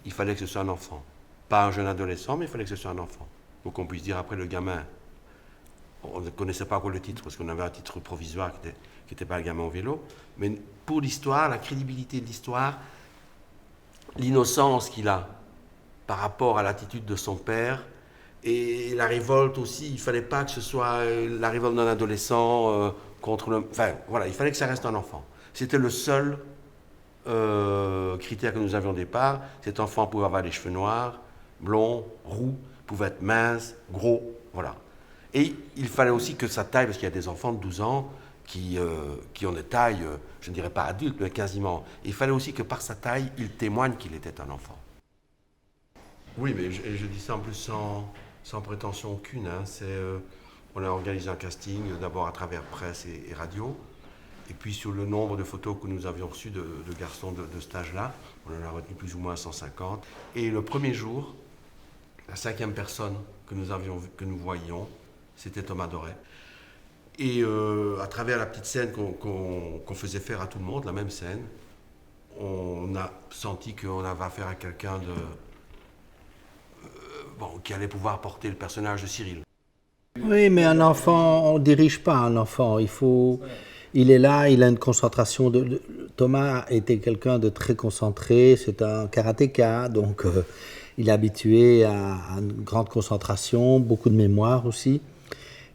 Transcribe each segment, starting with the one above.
il fallait que ce soit un enfant. Pas un jeune adolescent, mais il fallait que ce soit un enfant. Pour qu'on puisse dire après le gamin, on ne connaissait pas encore le titre, parce qu'on avait un titre provisoire qui n'était pas le gamin au vélo, mais pour l'histoire, la crédibilité de l'histoire, l'innocence qu'il a par rapport à l'attitude de son père, et la révolte aussi, il ne fallait pas que ce soit la révolte d'un adolescent contre le... Enfin, voilà, il fallait que ça reste un enfant. C'était le seul critère que nous avions au départ. Cet enfant pouvait avoir les cheveux noirs, blonds, roux, pouvait être mince, gros, voilà. Et il fallait aussi que sa taille, parce qu'il y a des enfants de 12 ans qui ont des tailles, je ne dirais pas adultes, mais quasiment. Il fallait aussi que par sa taille, il témoigne qu'il était un enfant. Oui, mais je dis ça en plus sans prétention aucune. Hein. On a organisé un casting, d'abord à travers presse et radio. Et puis sur le nombre de photos que nous avions reçues de garçons de cet âge-là, on en a retenu plus ou moins 150. Et le premier jour, la 5e personne que nous voyions, c'était Thomas Doré. Et à travers la petite scène qu'on faisait faire à tout le monde, la même scène, on a senti qu'on avait affaire à quelqu'un qui allait pouvoir porter le personnage de Cyril. Oui, mais un enfant, on ne dirige pas un enfant. Il est là, il a une concentration. Thomas était quelqu'un de très concentré, c'est un karatéka, donc il est habitué à une grande concentration, beaucoup de mémoire aussi.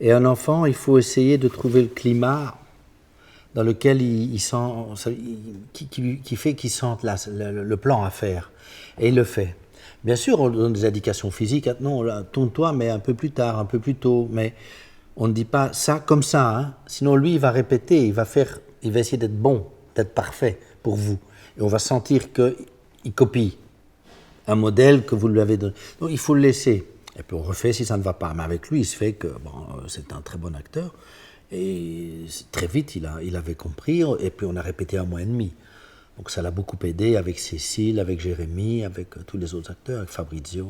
Et un enfant, il faut essayer de trouver le climat dans lequel il sent, qui fait qu'il sente le plan à faire. Et il le fait. Bien sûr, on donne des indications physiques. Non, tourne-toi, mais un peu plus tard, un peu plus tôt. Mais on ne dit pas ça comme ça. Hein. Sinon, lui, il va répéter, il va essayer d'être bon, d'être parfait pour vous. Et on va sentir qu'il copie un modèle que vous lui avez donné. Donc, il faut le laisser. Et puis, on refait si ça ne va pas. Mais avec lui, il se fait que c'est un très bon acteur. Et très vite, il avait compris. Et puis, on a répété 1 mois et demi. Donc ça l'a beaucoup aidé avec Cécile, avec Jérémy, avec tous les autres acteurs, avec Fabrizio.